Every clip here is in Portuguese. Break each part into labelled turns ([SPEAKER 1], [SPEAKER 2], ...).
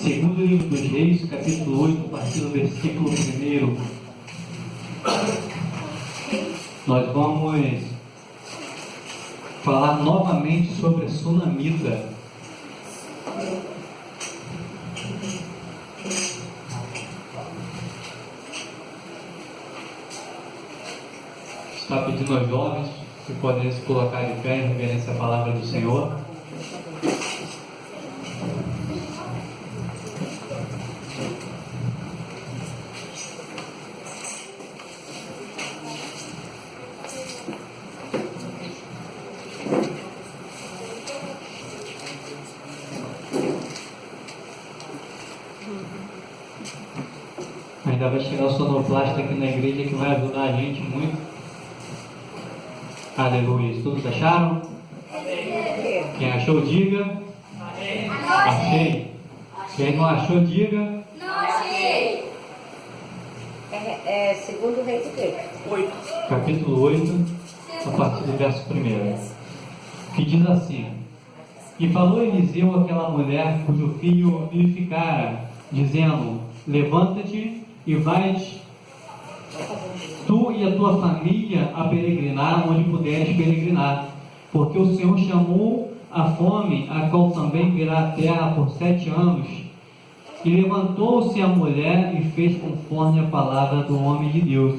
[SPEAKER 1] Segundo livro dos Reis, capítulo 8, a partir do versículo 1. Nós vamos falar novamente sobre a sunamita. Está pedindo aos jovens que podem se colocar de pé em reverência à palavra do Senhor. Ainda vai chegar o sonoplasta aqui na igreja que vai ajudar a gente muito. Aleluia. Todos acharam? Amém. Quem achou, diga. Amém. Achei. Quem não achou, diga. Não achei.
[SPEAKER 2] Segundo Reis 8.
[SPEAKER 1] Capítulo 8, a partir do verso 1. Que diz assim: E falou Eliseu àquela mulher cujo filho vivificara, dizendo: Levanta-te e vais tu e a tua família a peregrinar onde puderes peregrinar, porque o Senhor chamou a fome, a qual também virá a terra por 7 anos. E levantou-se a mulher e fez conforme a palavra do homem de Deus,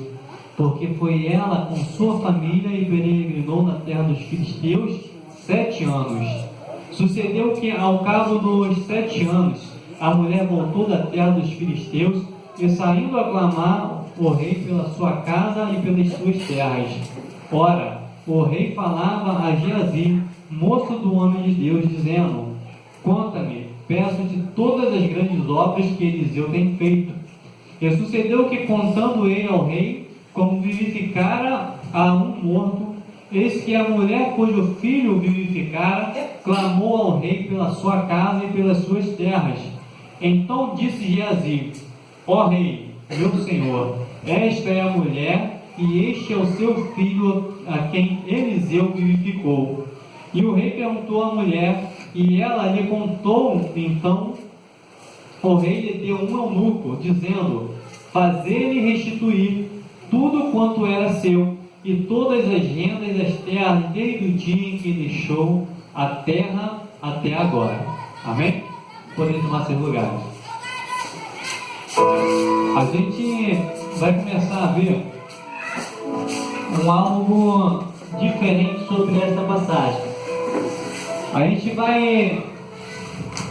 [SPEAKER 1] porque foi ela com sua família e peregrinou na terra dos filisteus 7 anos. Sucedeu que ao cabo dos 7 anos a mulher voltou da terra dos filisteus e saindo a clamar o rei pela sua casa e pelas suas terras. Ora, o rei falava a Geazi, moço do homem de Deus, dizendo: Conta-me, peço-te todas as grandes obras que Eliseu tem feito. E sucedeu que, contando ele ao rei, como vivificara a um morto, eis que a mulher cujo filho vivificara, clamou ao rei pela sua casa e pelas suas terras. Então disse Geazi: Ó rei, meu senhor, esta é a mulher, e este é o seu filho, a quem Eliseu vivificou. E o rei perguntou à mulher, e ela lhe contou. Então o rei lhe deu um eunuco, dizendo: Fazei-lhe restituir tudo quanto era seu, e todas as rendas das terras, desde o dia em que deixou a terra até agora. Amém? Podem tomar seus lugares. A gente vai começar a ver algo diferente sobre esta passagem. A gente vai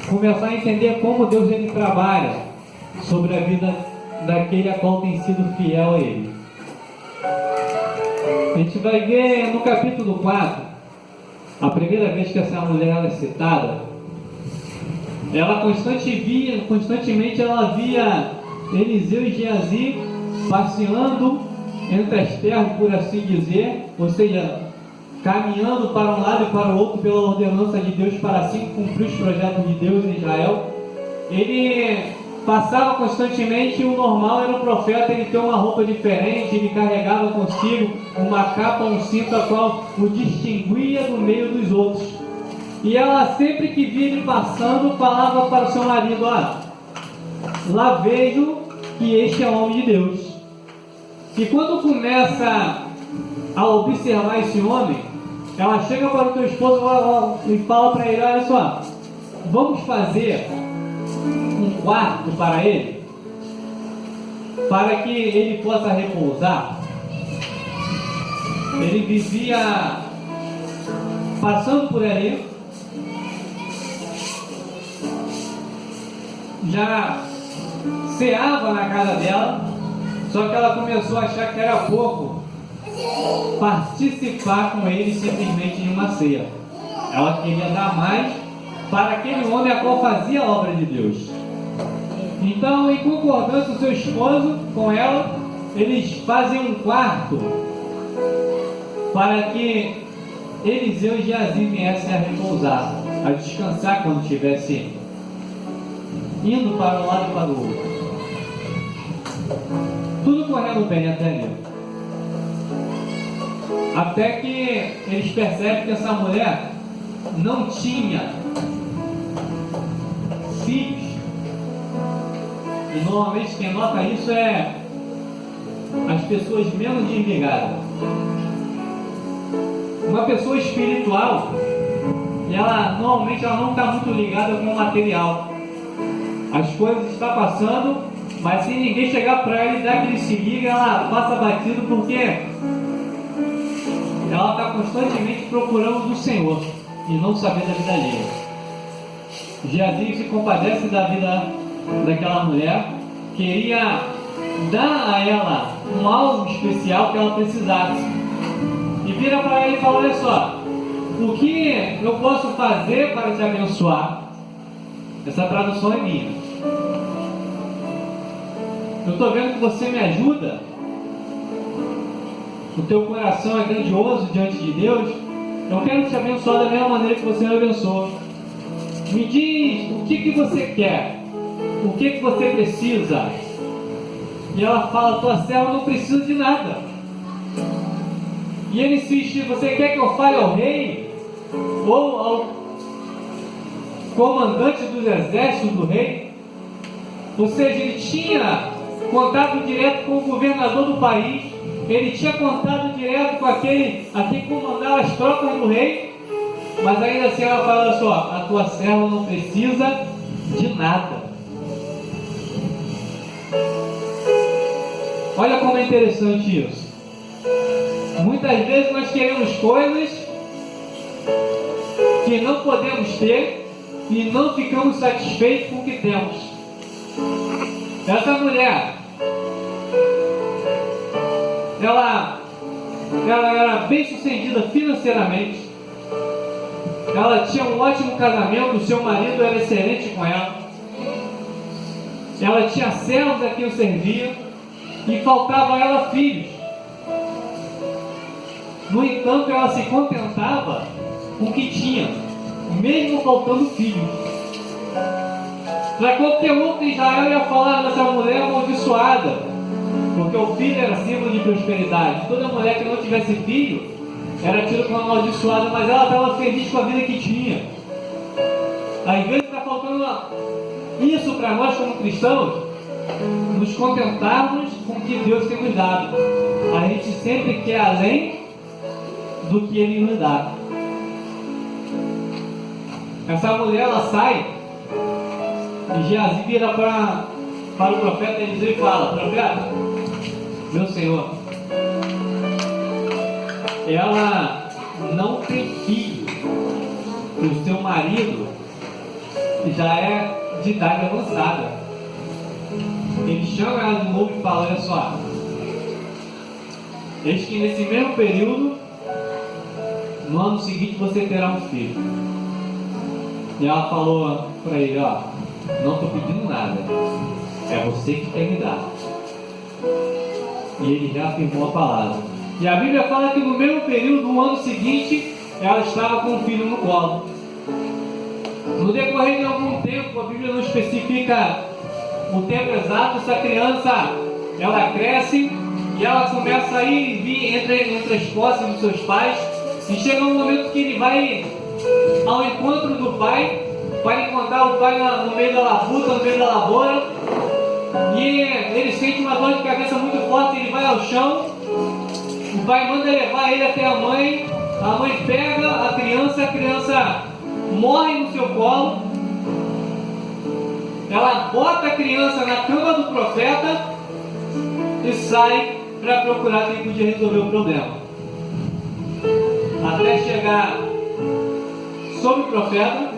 [SPEAKER 1] começar a entender como Deus ele trabalha sobre a vida daquele a qual tem sido fiel a Ele. A gente vai ver no capítulo 4, a primeira vez que essa mulher ela é citada, ela constantemente ela via Eliseu e Geazi passeando entre as terras, por assim dizer, ou seja, caminhando para um lado e para o outro pela ordenança de Deus, para assim cumprir os projetos de Deus em Israel. Ele passava constantemente, e o normal era o profeta ele ter uma roupa diferente, ele carregava consigo uma capa, um cinto, a qual o distinguia do meio dos outros. E ela sempre que via ele passando, falava para o seu marido: lá vejo que este é o homem de Deus. E quando começa a observar esse homem, ela chega para o teu esposo e fala para ele: olha só, vamos fazer um quarto para ele, para que ele possa repousar. Ele vivia passando por ali, já ceava na casa dela, só que ela começou a achar que era pouco participar com ele simplesmente de uma ceia. Ela queria dar mais para aquele homem a qual fazia a obra de Deus. Então, em concordância o seu esposo com ela, eles fazem um quarto para que Eliseu e Geazi viessem a repousar, a descansar quando estivesse indo para um lado e para o outro. Tudo correndo bem até ali. Até que eles percebem que essa mulher não tinha filhos E normalmente quem nota isso é as pessoas menos desligadas. Uma pessoa espiritual, normalmente ela não está muito ligada com o material. As coisas estão passando, mas se ninguém chegar para ela e dar aquele se liga, ela passa batido, porque ela está constantemente procurando do Senhor e não saber da vida alheia. Geazi se compadece da vida daquela mulher, queria dar a ela um algo especial que ela precisasse, e vira para ela e fala: olha só, o que eu posso fazer para te abençoar? Essa tradução é minha. Eu estou vendo que você me ajuda, o teu coração é grandioso diante de Deus, eu quero te abençoar da mesma maneira que você me abençoa. Me diz o que você quer, o que você precisa. E ela fala: tua serva não precisa de nada. E ele insiste: você quer que eu fale ao rei? Ou ao comandante dos exércitos do rei? Ou seja, ele tinha contato direto com o governador do país, ele tinha contato direto com aquele a quem comandava as tropas do rei, mas ainda assim ela fala: olha só, a tua serva não precisa de nada. Olha como é interessante isso. Muitas vezes nós queremos coisas que não podemos ter e não ficamos satisfeitos com o que temos. Essa mulher, ela era bem sucedida financeiramente, ela tinha um ótimo casamento, o seu marido era excelente com ela tinha servos a quem o servia, e faltava a ela filhos. No entanto, ela se contentava com o que tinha, mesmo faltando filhos. Para qualquer outro em Israel ia falar dessa mulher amaldiçoada, porque o filho era símbolo de prosperidade. Toda mulher que não tivesse filho era tida como amaldiçoada, mas ela estava feliz com a vida que tinha. Às vezes está faltando isso para nós como cristãos, nos contentarmos com o que Deus tem nos dado. A gente sempre quer além do que Ele nos dá. Essa mulher, ela sai, e Geazi vira para o profeta Eliseu e fala: profeta, meu senhor, ela não tem filho, o seu marido já é de idade avançada. Ele chama ela de novo e fala: olha só, eis que nesse mesmo período, no ano seguinte, você terá um filho. E ela falou para ele: ó, não estou pedindo nada, é você que quer me dar. E ele já afirmou a palavra. E a Bíblia fala que no mesmo período, no ano seguinte, ela estava com o filho no colo. No decorrer de algum tempo, a Bíblia não especifica o tempo exato, essa criança, ela cresce e ela começa a ir e vir entre as posses dos seus pais, e chega um momento que ele vai ao encontro do pai, para encontrar o pai no meio da labuta, no meio da lavoura, e ele sente uma dor de cabeça muito forte, ele vai ao chão, o pai manda levar ele até a mãe pega a criança morre no seu colo, ela bota a criança na cama do profeta e sai para procurar quem podia resolver o problema, até chegar sobre o profeta,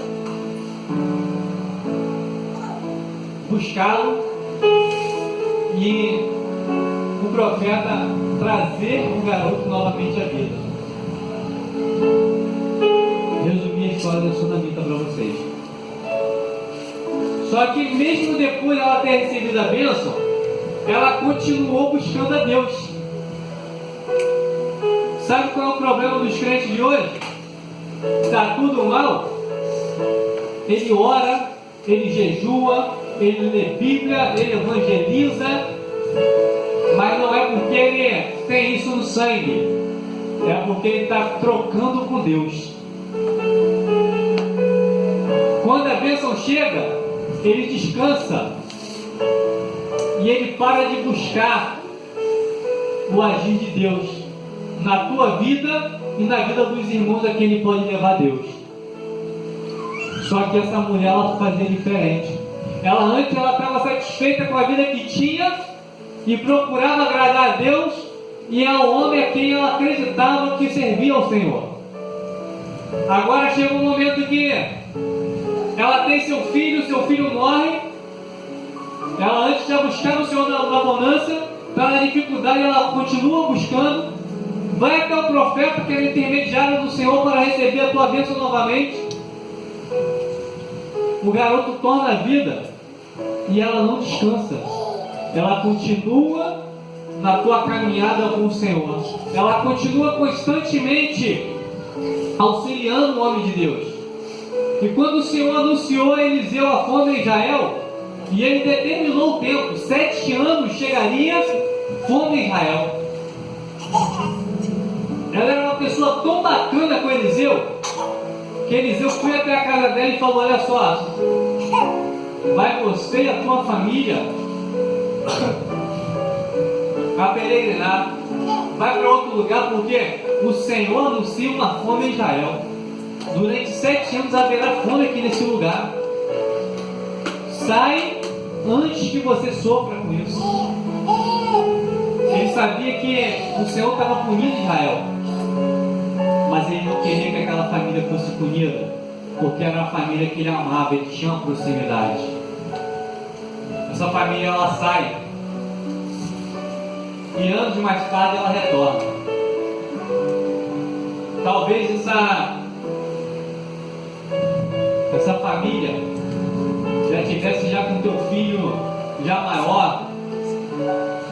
[SPEAKER 1] buscá-lo e o profeta trazer o garoto novamente à vida. Resumir a história da Sunamita para vocês. Só que mesmo depois de ela ter recebido a bênção, ela continuou buscando a Deus. Sabe qual é o problema dos crentes de hoje? Está tudo mal? Ele ora, ele jejua, ele lê Bíblia, ele evangeliza, mas não é porque ele tem isso no sangue, é porque ele está trocando com Deus. Quando a bênção chega, ele descansa, e ele para de buscar o agir de Deus na tua vida e na vida dos irmãos a quem ele pode levar Deus. Só que essa mulher, ela fazia diferente. Ela estava satisfeita com a vida que tinha e procurava agradar a Deus, e é o homem a quem ela acreditava que servia ao Senhor. Agora chega um momento que ela tem seu filho morre. Ela antes já buscava o Senhor na bonança, está na dificuldade, ela continua buscando. Vai até o profeta, que é o intermediário do Senhor, para receber a tua bênção novamente. O garoto torna a vida e ela não descansa. Ela continua na tua caminhada com o Senhor. Ela continua constantemente auxiliando o homem de Deus. E quando o Senhor anunciou a Eliseu a fome em Israel, e ele determinou o tempo, 7 anos chegaria fome em Israel. Ela era uma pessoa tão bacana com Eliseu, que Eliseu foi até a casa dela e falou: olha só, vai você e a tua família a peregrinar, vai para outro lugar, porque o Senhor anuncia uma fome em Israel. Durante 7 anos haverá fome aqui nesse lugar. Sai antes que você sofra com isso. Ele sabia que o Senhor estava punindo Israel, mas ele não queria que aquela família fosse punida, porque era uma família que ele amava, ele tinha uma proximidade. Essa família, ela sai, e anos mais tarde ela retorna. Talvez essa família já tivesse com teu filho já maior,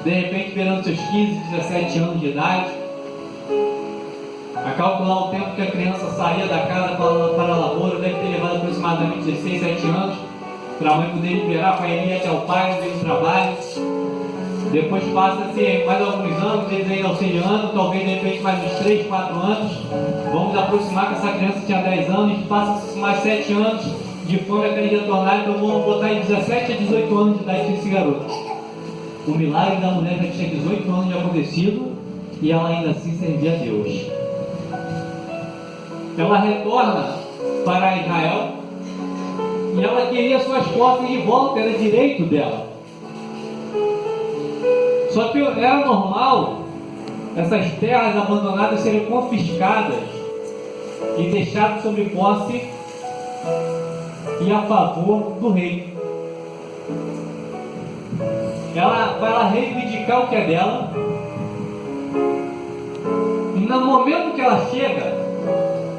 [SPEAKER 1] de repente beirando seus 15, 17 anos de idade. A calcular o tempo que a criança saía da casa para a lavoura, deve ter levado aproximadamente 16, 17 anos, para a mãe poder liberar, para ele ir até o pai no meio do trabalho. Depois passa-se mais alguns anos, eles ainda auxiliando, talvez de repente mais uns 3, 4 anos. Vamos aproximar que essa criança tinha 10 anos, passa-se mais 7 anos de fome até ele retornar, então vamos botar em 17 a 18 anos de idade desse garoto. O milagre da mulher já tinha 18 anos de acontecido e ela ainda assim servia a Deus. Ela retorna para Israel e ela queria suas posses de volta, era direito dela. Só que era normal essas terras abandonadas serem confiscadas e deixadas sob posse e a favor do rei. Ela vai lá reivindicar o que é dela, e no momento que ela chega,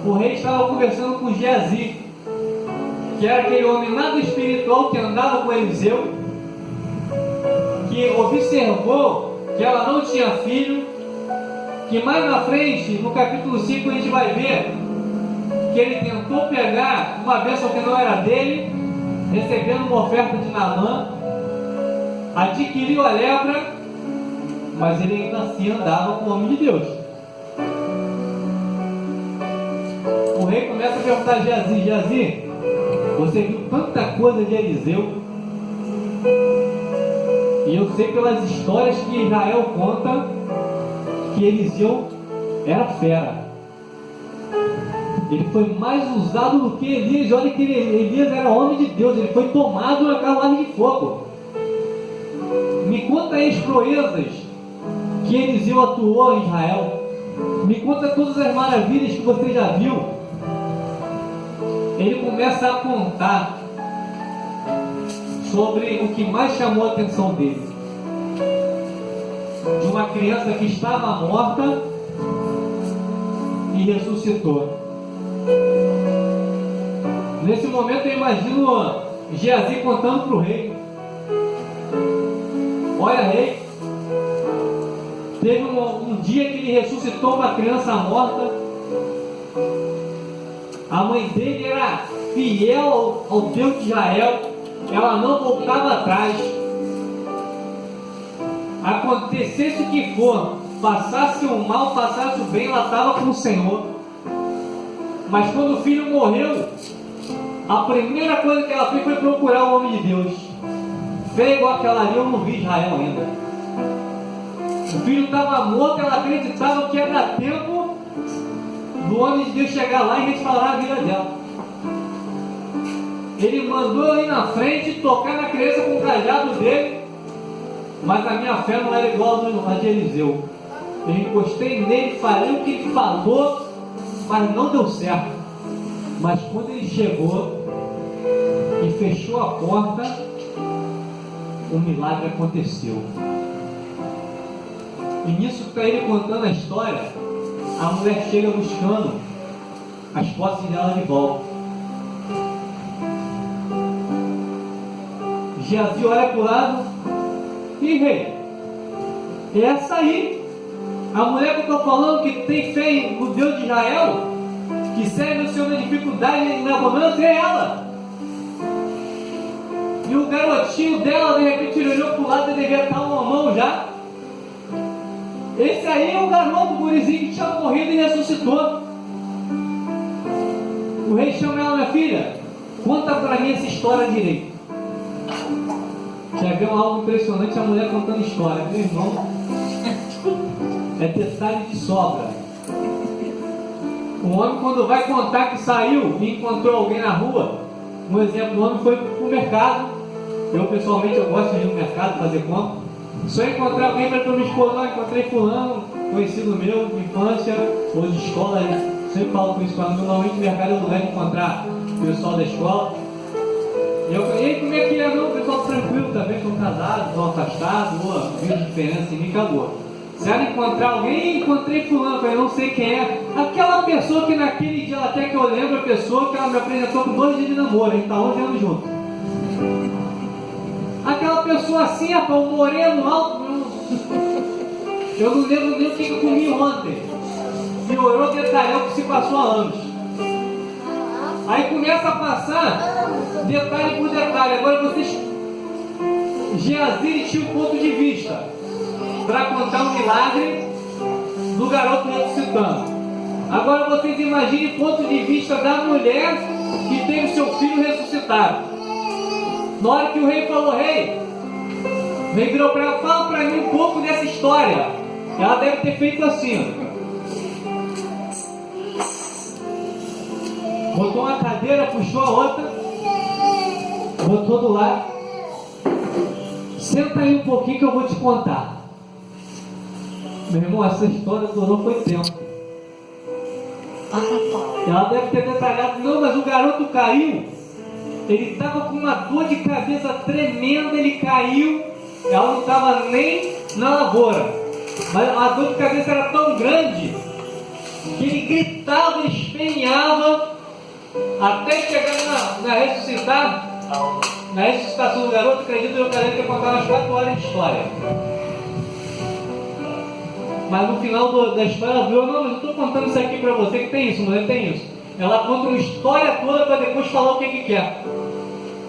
[SPEAKER 1] o rei estava conversando com Geazi, que era aquele homem nada espiritual que andava com Eliseu, que observou que ela não tinha filho, que mais na frente, no capítulo 5, a gente vai ver que ele tentou pegar uma bênção que não era dele, recebendo uma oferta de Naamã, adquiriu a lepra, mas ele ainda assim andava com o homem de Deus. O rei começa a perguntar a Geazi: Geazi, você viu tanta coisa de Eliseu? E eu sei pelas histórias que Israel conta que Eliseu era fera. Ele foi mais usado do que Elias. Olha que Elias era homem de Deus, ele foi tomado na carruagem de fogo. Me conta aí as proezas que Eliseu atuou em Israel. Me conta todas as maravilhas que você já viu. Ele começa a contar sobre o que mais chamou a atenção dele: de uma criança que estava morta e ressuscitou. Nesse momento eu imagino Geazi contando para o rei: olha, rei, teve um dia que ele ressuscitou uma criança morta. A mãe dele era fiel ao Deus de Israel, ela não voltava atrás. Acontecesse o que for, passasse o mal, passasse o bem, ela estava com o Senhor. Mas quando o filho morreu, a primeira coisa que ela fez foi procurar o homem de Deus. Fé igual aquela ali eu não vi Israel ainda. O filho estava morto, ela acreditava que ia dar tempo do homem de Deus chegar lá e restaurar a vida dela. Ele mandou eu ir na frente, tocar na criança com o cajado dele, mas a minha fé não era igual a de Eliseu. Eu encostei nele, falei o que ele falou, mas não deu certo. Mas quando ele chegou e fechou a porta, o milagre aconteceu. E nisso que está ele contando a história, a mulher chega buscando as posses dela de volta. Geazi olha para o lado e rei, essa aí, a mulher que eu estou falando que tem fé no Deus de Israel, que serve o Senhor na dificuldade e na abundância, é ela. E o garotinho dela, de repente, ele olhou para o lado e devia estar uma mão já. Esse aí é o garoto, o gurizinho que tinha morrido e ressuscitou. O rei chama ela, minha filha, conta para mim essa história direito. Já viu algo impressionante, a mulher contando história. Meu irmão, é detalhe de sobra. O homem, quando vai contar que saiu e encontrou alguém na rua, um exemplo, o homem foi para o mercado. Eu, pessoalmente, eu gosto de ir no mercado fazer compra. Se eu encontrar alguém para me expor, não, encontrei fulano, conhecido meu, de infância, ou de escola, eu sempre falo com isso, normalmente no mercado é o lugar de encontrar o pessoal da escola. E eu falei, como é que é? Não, o pessoal tranquilo também, estão casados, estão afastados, ou viu diferença em mim, acabou. Se ela encontrar alguém, encontrei fulano, eu falei, não sei quem é. Aquela pessoa que naquele dia, até que eu lembro, a pessoa que ela me apresentou com 2 dias de namoro, a gente está 11 anos juntos. Aquela pessoa assim, rapaz, o moreno alto, eu não lembro nem o que eu comi ontem. Piorou detalhar o que se passou há anos. Aí começa a passar detalhe por detalhe. Agora vocês, Geazi tinha um ponto de vista para contar o milagre do garoto ressuscitando. Agora vocês imaginem o ponto de vista da mulher que tem o seu filho ressuscitado. Na hora que o rei falou, rei, vem virou para ela, fala para mim um pouco dessa história. Ela deve ter feito assim. Botou uma cadeira, puxou a outra, botou do lado. Senta aí um pouquinho que eu vou te contar. Meu irmão, essa história durou foi tempo. Ela deve ter detalhado, não, mas o garoto caiu. Ele estava com uma dor de cabeça tremenda, ele caiu. Ela não estava nem na lavoura. Mas a dor de cabeça era tão grande que ele gritava, ele esperneava até chegar na ressuscitação do garoto. Acredito que eu quero ter contado umas 4 horas de história. Mas no final da história ela viu, não, mas eu estou contando isso aqui para você, que tem isso, mulher, tem isso. Ela conta uma história toda para depois falar o que quer.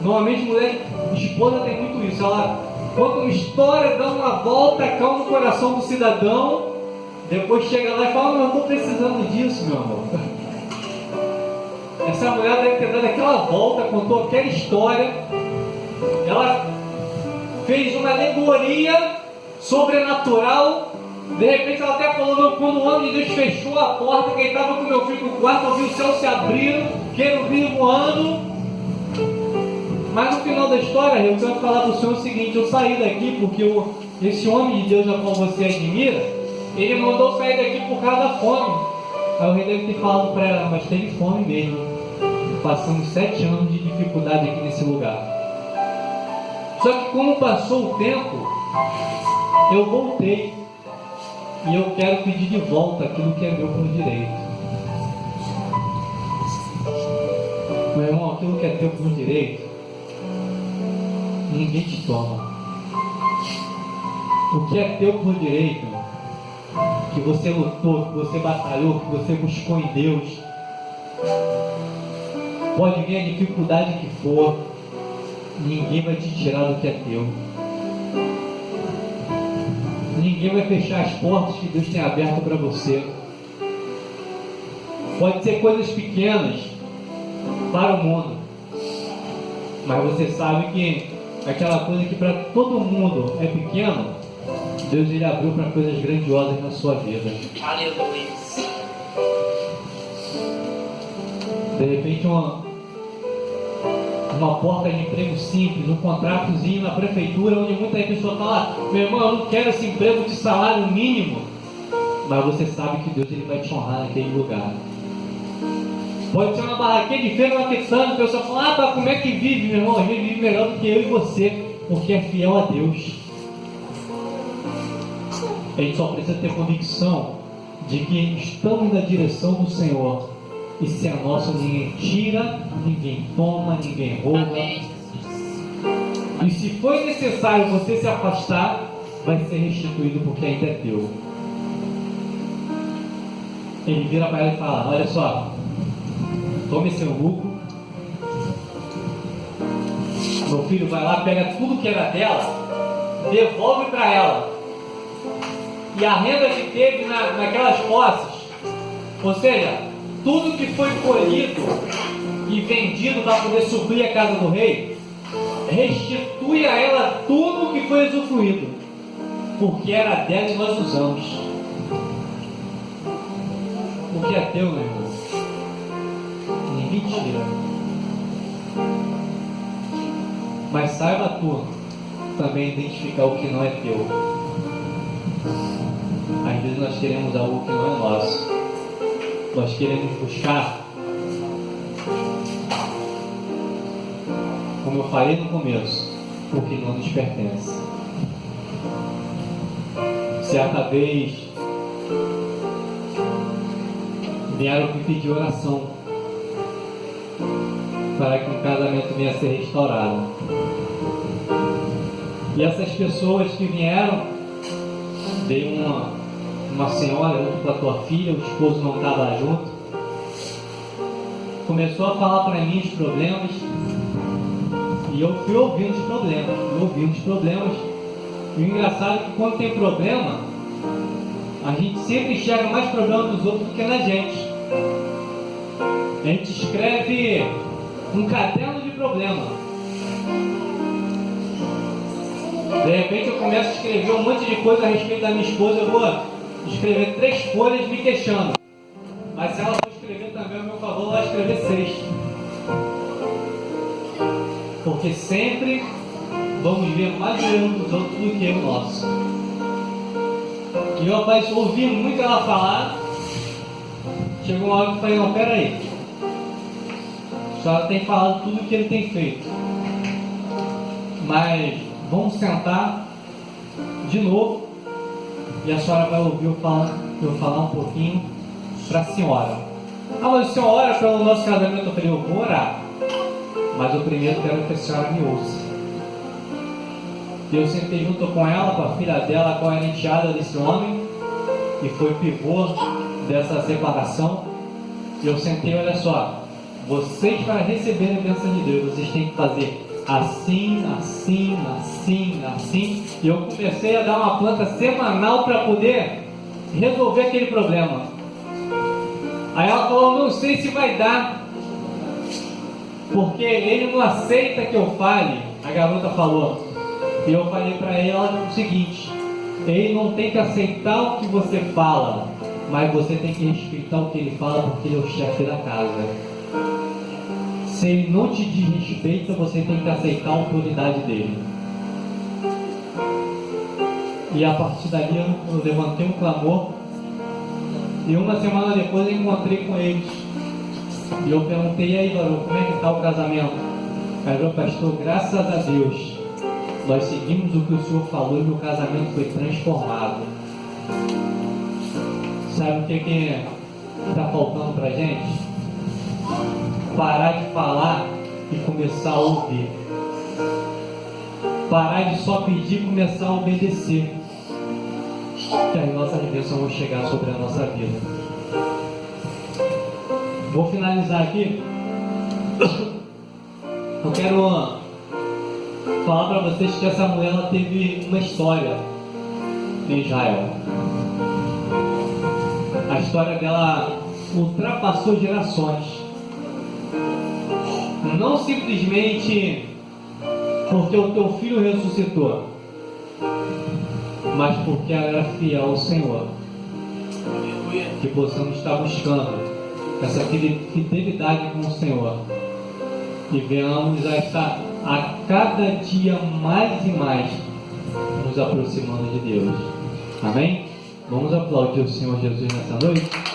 [SPEAKER 1] Normalmente mulher, esposa tem muito isso. Ela conta uma história, dá uma volta, calma o coração do cidadão, depois chega lá e fala, não, eu estou precisando disso, meu amor. Essa mulher deve ter dado aquela volta, contou aquela história. Ela fez uma alegoria sobrenatural. De repente ela até falou, não, quando o homem de Deus fechou a porta, quem estava com meu filho no quarto, eu vi o céu se abrindo, querubim voando. Mas no final da história, eu quero falar para o senhor o seguinte, eu saí daqui porque esse homem de Deus, a qual você admira, ele mandou sair daqui por causa da fome. Aí o rei deve ter falado para ela, mas teve fome mesmo. Passamos 7 anos de dificuldade aqui nesse lugar. Só que como passou o tempo, eu voltei. E eu quero pedir de volta aquilo que é meu por direito. Meu irmão, aquilo que é teu por direito, ninguém te toma. O que é teu por direito, que você lutou, que você batalhou, que você buscou em Deus, pode vir a dificuldade que for, ninguém vai te tirar do que é teu. Ninguém vai fechar as portas que Deus tem aberto para você. Pode ser coisas pequenas para o mundo, mas você sabe que aquela coisa que para todo mundo é pequeno, Deus ele abriu para coisas grandiosas na sua vida.
[SPEAKER 2] Aleluia.
[SPEAKER 1] De repente uma porta de emprego simples, um contratozinho na prefeitura, onde muita pessoa fala: meu irmão, eu não quero esse emprego de salário mínimo. Mas você sabe que Deus ele vai te honrar naquele lugar. Pode ser uma barraquinha de feira na Texana, a pessoa fala: tá, como é que vive, meu irmão? Ele vive melhor do que eu e você, porque é fiel a Deus. A gente só precisa ter convicção de que estamos na direção do Senhor. E se é nosso, ninguém tira, ninguém toma, ninguém rouba.
[SPEAKER 2] Amém.
[SPEAKER 1] E se for necessário você se afastar, vai ser restituído porque ainda é teu. Ele vira para ela e fala: olha só, tome seu lucro. Meu filho vai lá, pega tudo que era dela, devolve para ela. E a renda que teve naquelas posses, ou seja, tudo que foi colhido e vendido para poder suprir a casa do rei, restitui a ela tudo que foi usufruído, porque era dela e nós usamos. O que é teu, meu irmão, ninguém tira. Mas saiba tu também identificar o que não é teu. Às vezes nós queremos algo que não é nosso. Nós queremos buscar, como eu falei no começo, o que não nos pertence. Certa vez vieram me pedir oração para que um casamento venha a ser restaurado. E essas pessoas que vieram, veio uma senhora junto com a tua filha, o esposo não estava junto, começou a falar para mim os problemas, e eu fui ouvindo os problemas, e o engraçado é que quando tem problema, a gente sempre enxerga mais problema dos outros do que na gente. A gente escreve um caderno de problema. De repente eu começo a escrever um monte de coisa a respeito da minha esposa, eu vou escrever 3 folhas me queixando. Mas se ela for escrever também ao meu favor, ela vai escrever 6. Porque sempre vamos ver mais o erro dos outros do que o nosso. E eu, rapaz, ouvi muito ela falar. Chegou uma hora que eu falei: não, peraí, a senhora tem falado tudo o que ele tem feito, mas vamos sentar de novo e a senhora vai ouvir eu falar um pouquinho para a senhora. Ah, mas a senhora ora pelo nosso casamento? Eu falei: eu vou orar, mas eu primeiro quero que a senhora me ouça. E eu sentei junto com ela, com a filha dela, com a enteada desse homem, e foi pivô dessa separação. E eu sentei: olha só, vocês para receberem a bênção de Deus, vocês têm que fazer assim, assim, assim, assim. E eu comecei a dar uma planta semanal para poder resolver aquele problema. Aí ela falou: não sei se vai dar, porque ele não aceita que eu fale. A garota falou. E eu falei para ela o seguinte: ele não tem que aceitar o que você fala, mas você tem que respeitar o que ele fala, porque ele é o chefe da casa. Se ele não te desrespeita, você tem que aceitar a autoridade dele. E a partir dali eu levantei um clamor, e uma semana depois eu encontrei com eles. E eu perguntei: e aí, varão, como é que está o casamento? Aí ele: pastor, graças a Deus, nós seguimos o que o Senhor falou e meu casamento foi transformado. Sabe o que está faltando para a gente? Parar de falar e começar a ouvir. Parar de só pedir e começar a obedecer. Que as nossas bênçãos vão chegar sobre a nossa vida. Vou finalizar aqui. Eu quero falar para vocês que essa mulher ela teve uma história em Israel. A história dela ultrapassou gerações. Não simplesmente porque o teu filho ressuscitou, mas porque ela era fiel ao Senhor. Que possamos estar buscando essa fidelidade com o Senhor e venhamos a cada dia mais e mais nos aproximando de Deus. Amém? Vamos aplaudir o Senhor Jesus nessa noite.